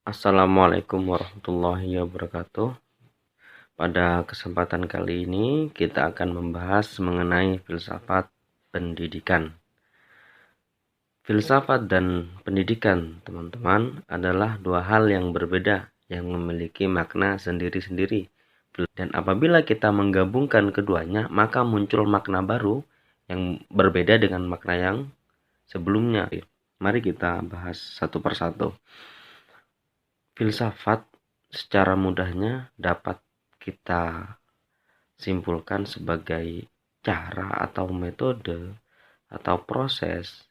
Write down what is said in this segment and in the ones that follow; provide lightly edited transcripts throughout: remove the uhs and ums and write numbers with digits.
Assalamualaikum warahmatullahi wabarakatuh. Pada kesempatan kali ini kita akan membahas mengenai filsafat pendidikan. Filsafat dan pendidikan, teman-teman, adalah dua hal yang berbeda yang memiliki makna sendiri-sendiri. Dan apabila kita menggabungkan keduanya, maka muncul makna baru yang berbeda dengan makna yang sebelumnya. Mari kita bahas satu persatu. Filsafat secara mudahnya dapat kita simpulkan sebagai cara atau metode atau proses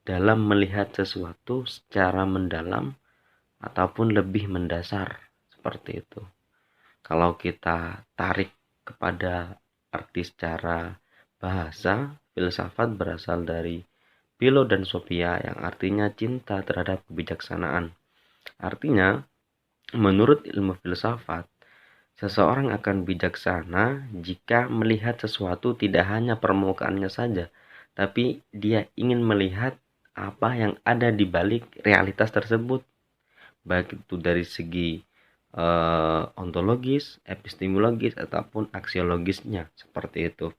dalam melihat sesuatu secara mendalam ataupun lebih mendasar, seperti itu. Kalau kita tarik kepada arti secara bahasa, filsafat berasal dari philo dan sophia yang artinya cinta terhadap kebijaksanaan. Artinya, menurut ilmu filsafat, seseorang akan bijaksana jika melihat sesuatu tidak hanya permukaannya saja, tapi dia ingin melihat apa yang ada di balik realitas tersebut, baik itu dari segi ontologis, epistemologis, ataupun aksiologisnya, seperti itu.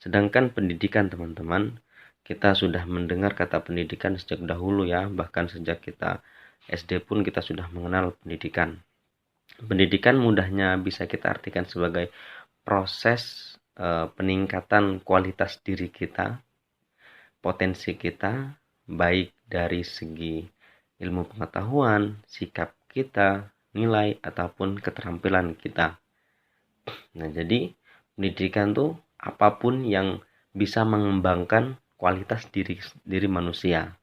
Sedangkan pendidikan, teman-teman, kita sudah mendengar kata pendidikan sejak dahulu ya, bahkan sejak kita SD pun kita sudah mengenal pendidikan. Pendidikan mudahnya bisa kita artikan sebagai proses peningkatan kualitas diri kita, potensi kita, baik dari segi ilmu pengetahuan, sikap kita, nilai, ataupun keterampilan kita. Nah, jadi pendidikan tuh apapun yang bisa mengembangkan kualitas diri manusia.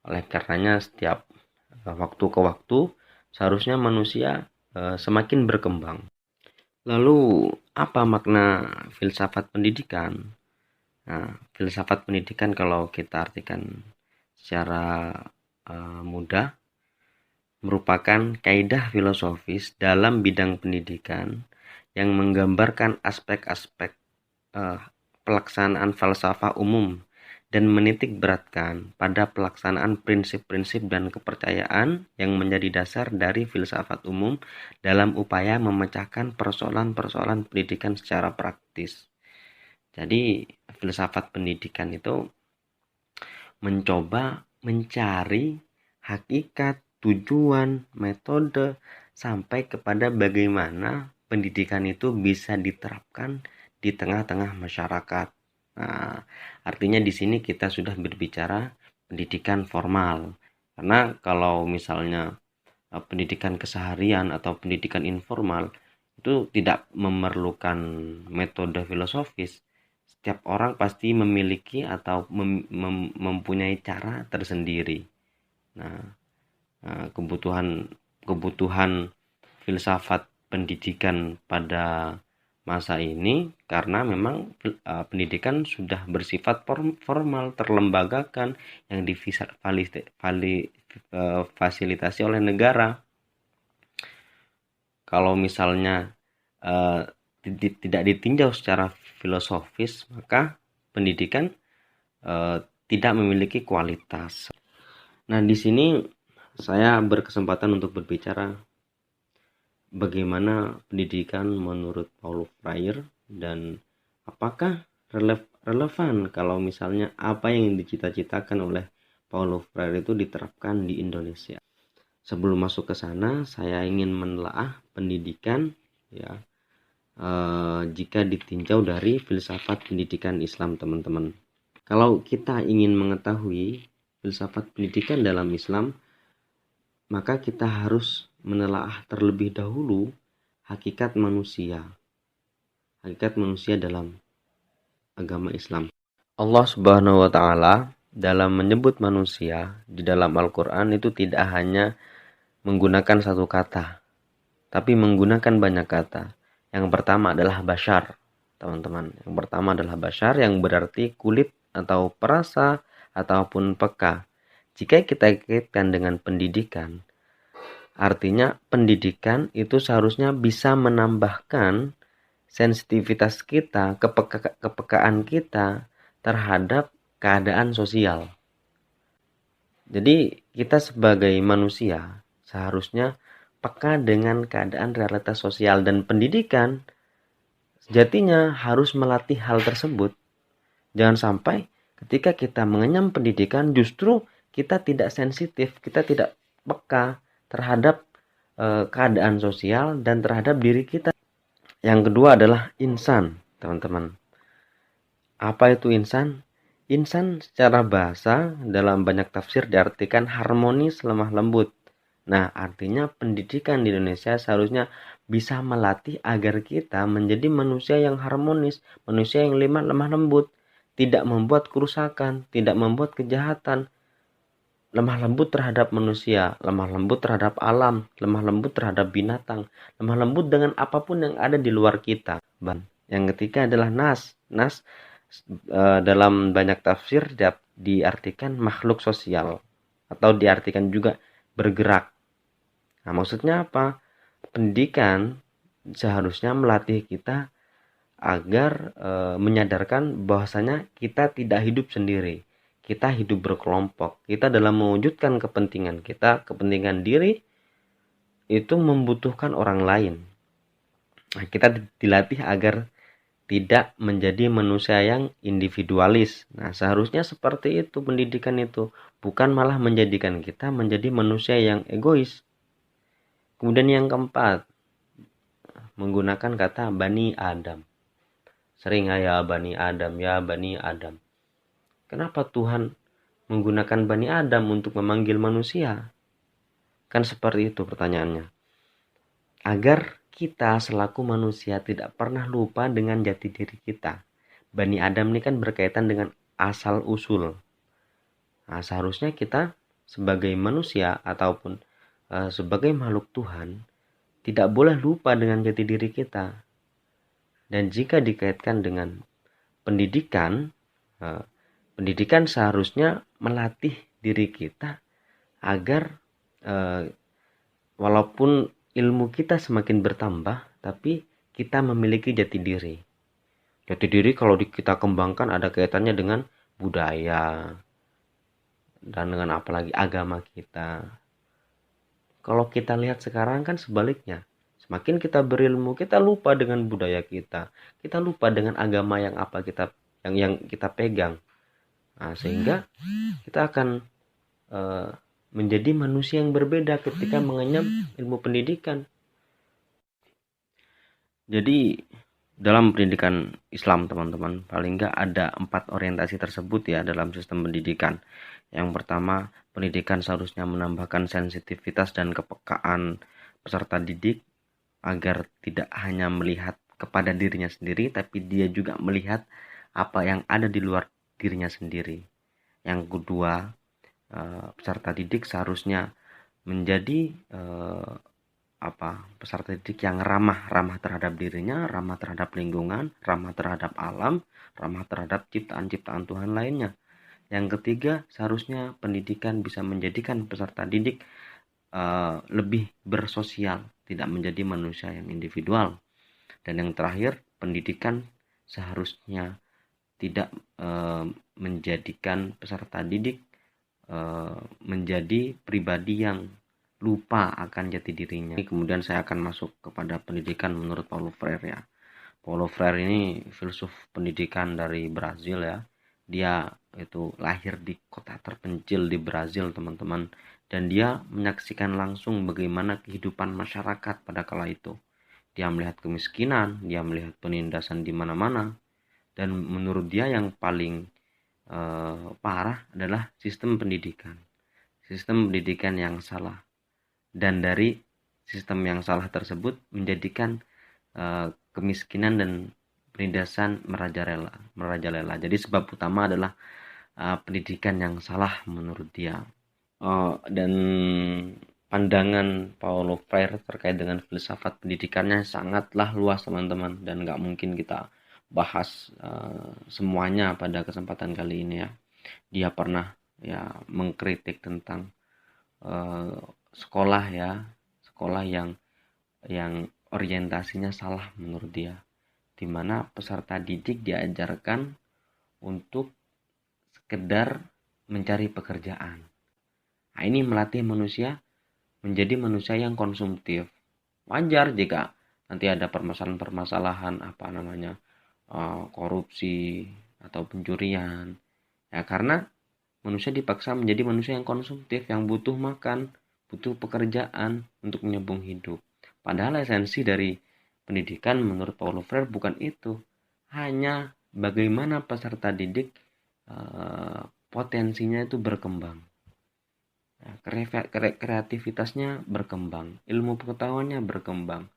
Oleh karenanya setiap waktu ke waktu seharusnya manusia semakin berkembang. Lalu apa makna filsafat pendidikan? Nah, filsafat pendidikan kalau kita artikan secara mudah merupakan kaidah filosofis dalam bidang pendidikan yang menggambarkan aspek-aspek pelaksanaan falsafah umum dan menitik beratkan pada pelaksanaan prinsip-prinsip dan kepercayaan yang menjadi dasar dari filsafat umum dalam upaya memecahkan persoalan-persoalan pendidikan secara praktis. Jadi, filsafat pendidikan itu mencoba mencari hakikat, tujuan, metode, sampai kepada bagaimana pendidikan itu bisa diterapkan di tengah-tengah masyarakat. Nah, artinya di sini kita sudah berbicara pendidikan formal. Karena kalau misalnya pendidikan keseharian atau pendidikan informal itu tidak memerlukan metode filosofis. Setiap orang pasti memiliki atau mempunyai cara tersendiri. Nah, kebutuhan filsafat pendidikan pada masa ini karena memang pendidikan sudah bersifat formal, terlembagakan, yang difasilitasi oleh negara. Kalau misalnya tidak ditinjau secara filosofis, maka pendidikan tidak memiliki kualitas. Nah, di sini saya berkesempatan untuk berbicara bagaimana pendidikan menurut Paulo Freire dan apakah relevan kalau misalnya apa yang dicita-citakan oleh Paulo Freire itu diterapkan di Indonesia. Sebelum masuk ke sana, saya ingin menelaah pendidikan ya jika ditinjau dari filsafat pendidikan Islam, teman-teman. Kalau kita ingin mengetahui filsafat pendidikan dalam Islam, maka kita harus menelaah terlebih dahulu hakikat manusia dalam agama Islam. Allah Subhanahu wa taala dalam menyebut manusia di dalam Al-Qur'an itu tidak hanya menggunakan satu kata, tapi menggunakan banyak kata. Yang pertama adalah bashar, teman-teman. Yang pertama adalah bashar yang berarti kulit atau perasa ataupun peka. Jika kita kaitkan dengan pendidikan, artinya pendidikan itu seharusnya bisa menambahkan sensitivitas kita, kepekaan kita terhadap keadaan sosial. Jadi kita sebagai manusia seharusnya peka dengan keadaan realitas sosial, dan pendidikan sejatinya harus melatih hal tersebut. Jangan sampai ketika kita mengenyam pendidikan justru kita tidak sensitif, kita tidak peka terhadap keadaan sosial dan terhadap diri kita. Yang kedua adalah insan, teman-teman. Apa itu insan? Insan secara bahasa dalam banyak tafsir diartikan harmonis, lemah lembut. Nah, artinya pendidikan di Indonesia seharusnya bisa melatih agar kita menjadi manusia yang harmonis, manusia yang lemah lembut, tidak membuat kerusakan, tidak membuat kejahatan, lemah lembut terhadap manusia, lemah lembut terhadap alam, lemah lembut terhadap binatang, lemah lembut dengan apapun yang ada di luar kita. Yang ketiga adalah nas. Nas dalam banyak tafsir diartikan makhluk sosial atau diartikan juga bergerak. Nah, maksudnya apa? Pendidikan seharusnya melatih kita agar menyadarkan bahwasanya kita tidak hidup sendiri. Kita hidup berkelompok. Kita dalam mewujudkan kepentingan kita, kepentingan diri, itu membutuhkan orang lain. Nah, kita dilatih agar tidak menjadi manusia yang individualis. Nah, seharusnya seperti itu pendidikan itu. Bukan malah menjadikan kita menjadi manusia yang egois. Kemudian yang keempat, menggunakan kata Bani Adam. Sering ya Bani Adam, ya Bani Adam. Kenapa Tuhan menggunakan Bani Adam untuk memanggil manusia? Kan seperti itu pertanyaannya. Agar kita selaku manusia tidak pernah lupa dengan jati diri kita. Bani Adam ini kan berkaitan dengan asal usul. Nah, seharusnya kita sebagai manusia ataupun sebagai makhluk Tuhan tidak boleh lupa dengan jati diri kita. Dan jika dikaitkan dengan pendidikan, pendidikan seharusnya melatih diri kita agar walaupun ilmu kita semakin bertambah, tapi kita memiliki jati diri. Jati diri kalau kita kembangkan ada kaitannya dengan budaya dan dengan apalagi agama kita. Kalau kita lihat sekarang kan sebaliknya. Semakin kita berilmu, kita lupa dengan budaya kita. Kita lupa dengan agama yang apa yang kita pegang. Nah, sehingga kita akan menjadi manusia yang berbeda ketika mengenyam ilmu pendidikan. Jadi dalam pendidikan Islam, teman-teman, paling nggak ada 4 orientasi tersebut ya dalam sistem pendidikan. Yang pertama, pendidikan seharusnya menambahkan sensitivitas dan kepekaan peserta didik agar tidak hanya melihat kepada dirinya sendiri, tapi dia juga melihat apa yang ada di luar dirinya sendiri. Yang kedua, peserta didik seharusnya menjadi peserta didik yang ramah terhadap dirinya, ramah terhadap lingkungan, ramah terhadap alam, ramah terhadap ciptaan-ciptaan Tuhan lainnya. Yang ketiga, seharusnya pendidikan bisa menjadikan peserta didik lebih bersosial, tidak menjadi manusia yang individual. Dan yang terakhir, pendidikan seharusnya tidak menjadikan peserta didik menjadi pribadi yang lupa akan jati dirinya. Kemudian saya akan masuk kepada pendidikan menurut Paulo Freire ya. Paulo Freire ini filsuf pendidikan dari Brazil ya. Dia itu lahir di kota terpencil di Brazil, teman-teman, dan dia menyaksikan langsung bagaimana kehidupan masyarakat pada kala itu. Dia melihat kemiskinan, dia melihat penindasan di mana-mana, dan menurut dia yang paling parah adalah sistem pendidikan yang salah. Dan dari sistem yang salah tersebut menjadikan kemiskinan dan penindasan merajalela. Jadi sebab utama adalah pendidikan yang salah menurut dia. Dan pandangan Paulo Freire terkait dengan filsafat pendidikannya sangatlah luas, teman-teman, dan nggak mungkin kita bahas semuanya pada kesempatan kali ini ya. Dia pernah ya mengkritik tentang sekolah yang orientasinya salah menurut dia, di mana peserta didik diajarkan untuk sekedar mencari pekerjaan. Nah, ini melatih manusia menjadi manusia yang konsumtif. Wajar jika nanti ada permasalahan-permasalahan korupsi atau pencurian. Ya karena manusia dipaksa menjadi manusia yang konsumtif, yang butuh makan, butuh pekerjaan untuk menyambung hidup. Padahal esensi dari pendidikan menurut Paulo Freire bukan itu. Hanya bagaimana peserta didik potensinya itu berkembang. Kreativitasnya berkembang, ilmu pengetahuannya berkembang.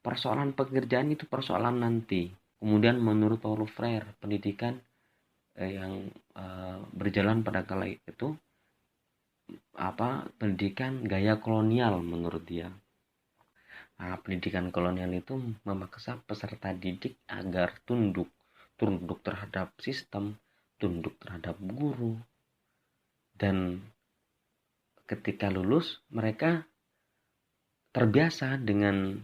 Persoalan pekerjaan itu persoalan nanti. Kemudian menurut Paulo Freire, pendidikan yang berjalan pada kala itu pendidikan gaya kolonial menurut dia. Pendidikan kolonial itu memaksa peserta didik agar tunduk terhadap sistem, tunduk terhadap guru, dan ketika lulus mereka terbiasa dengan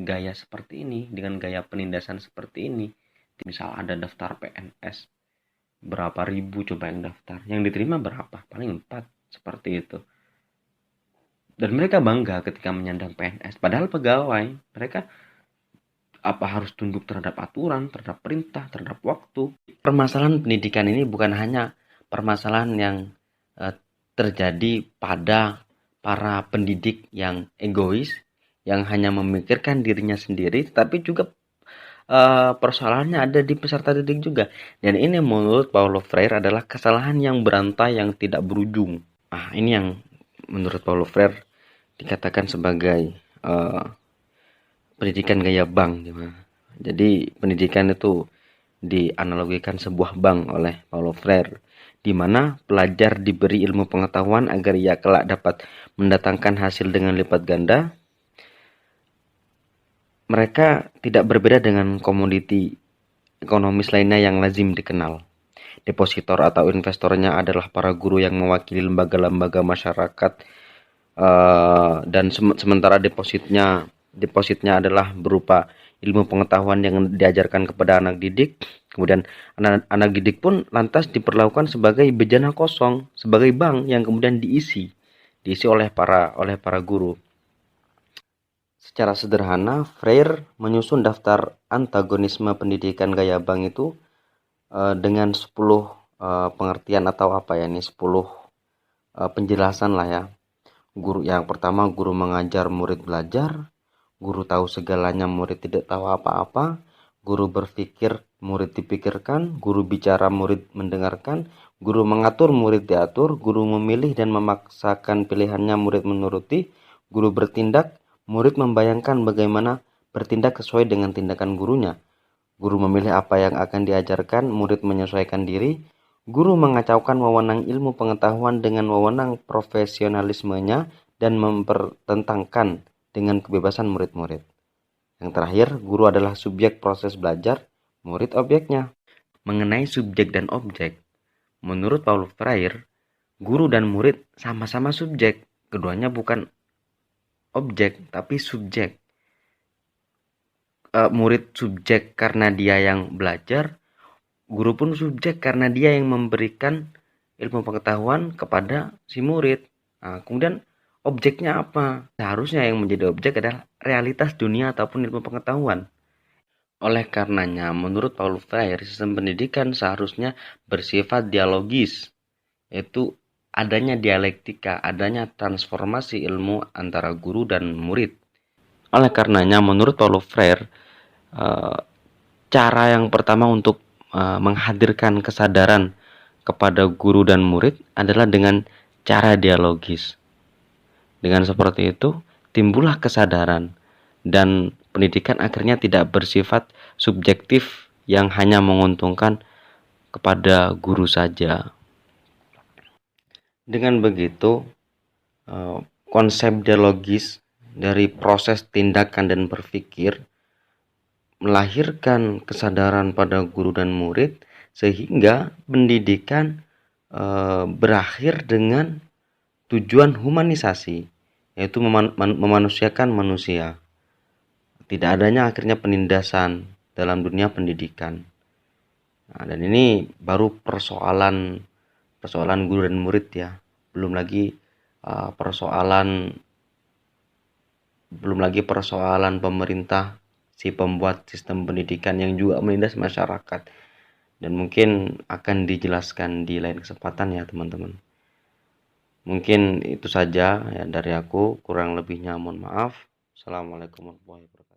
gaya seperti ini, dengan gaya penindasan seperti ini. Misal ada daftar PNS, berapa ribu coba yang daftar, yang diterima berapa, paling 4, seperti itu. Dan mereka bangga ketika menyandang PNS, padahal pegawai. Mereka harus tunduk terhadap aturan, terhadap perintah, terhadap waktu. Permasalahan pendidikan ini bukan hanya permasalahan yang terjadi pada para pendidik yang egois, yang hanya memikirkan dirinya sendiri, tapi juga persoalannya ada di peserta didik juga. Dan ini menurut Paulo Freire adalah kesalahan yang berantai yang tidak berujung. Ini yang menurut Paulo Freire dikatakan sebagai pendidikan gaya bank. Jadi pendidikan itu dianalogikan sebuah bank oleh Paulo Freire, di mana pelajar diberi ilmu pengetahuan agar ia kelak dapat mendatangkan hasil dengan lipat ganda. Mereka tidak berbeda dengan komoditi ekonomis lainnya yang lazim dikenal. Depositor atau investornya adalah para guru yang mewakili lembaga-lembaga masyarakat, dan sementara depositnya adalah berupa ilmu pengetahuan yang diajarkan kepada anak didik. Kemudian anak didik pun lantas diperlakukan sebagai bejana kosong, sebagai bank yang kemudian diisi oleh para guru. Secara sederhana, Freire menyusun daftar antagonisme pendidikan gaya bank itu dengan 10 pengertian atau 10 penjelasan lah ya. Guru yang pertama, guru mengajar, murid belajar. Guru tahu segalanya, murid tidak tahu apa-apa. Guru berpikir, murid dipikirkan. Guru bicara, murid mendengarkan. Guru mengatur, murid diatur. Guru memilih dan memaksakan pilihannya, murid menuruti. Guru bertindak, murid membayangkan bagaimana bertindak sesuai dengan tindakan gurunya. Guru memilih apa yang akan diajarkan, murid menyesuaikan diri. Guru mengacaukan wewenang ilmu pengetahuan dengan wewenang profesionalismenya dan mempertentangkan dengan kebebasan murid-murid. Yang terakhir, guru adalah subjek proses belajar, murid objeknya. Mengenai subjek dan objek, menurut Paulo Freire, guru dan murid sama-sama subjek. Keduanya bukan objek, tapi subjek. Murid subjek karena dia yang belajar, guru pun subjek karena dia yang memberikan ilmu pengetahuan kepada si murid. Kemudian objeknya apa? Seharusnya yang menjadi objek adalah realitas dunia ataupun ilmu pengetahuan. Oleh karenanya, menurut Paulo Freire, sistem pendidikan seharusnya bersifat dialogis, yaitu adanya dialektika, adanya transformasi ilmu antara guru dan murid. Oleh karenanya, menurut Paulo Freire, cara yang pertama untuk menghadirkan kesadaran kepada guru dan murid adalah dengan cara dialogis. Dengan seperti itu, timbullah kesadaran dan pendidikan akhirnya tidak bersifat subjektif yang hanya menguntungkan kepada guru saja. Dengan begitu, konsep dialogis dari proses tindakan dan berpikir melahirkan kesadaran pada guru dan murid, sehingga pendidikan berakhir dengan tujuan humanisasi, yaitu memanusiakan manusia. Tidak adanya akhirnya penindasan dalam dunia pendidikan. Dan ini baru persoalan guru dan murid ya, belum lagi belum lagi persoalan pemerintah, si pembuat sistem pendidikan yang juga menindas masyarakat. Dan mungkin akan dijelaskan di lain kesempatan ya teman-teman. Mungkin itu saja ya dari aku, kurang lebihnya mohon maaf. Assalamualaikum warahmatullahi wabarakatuh.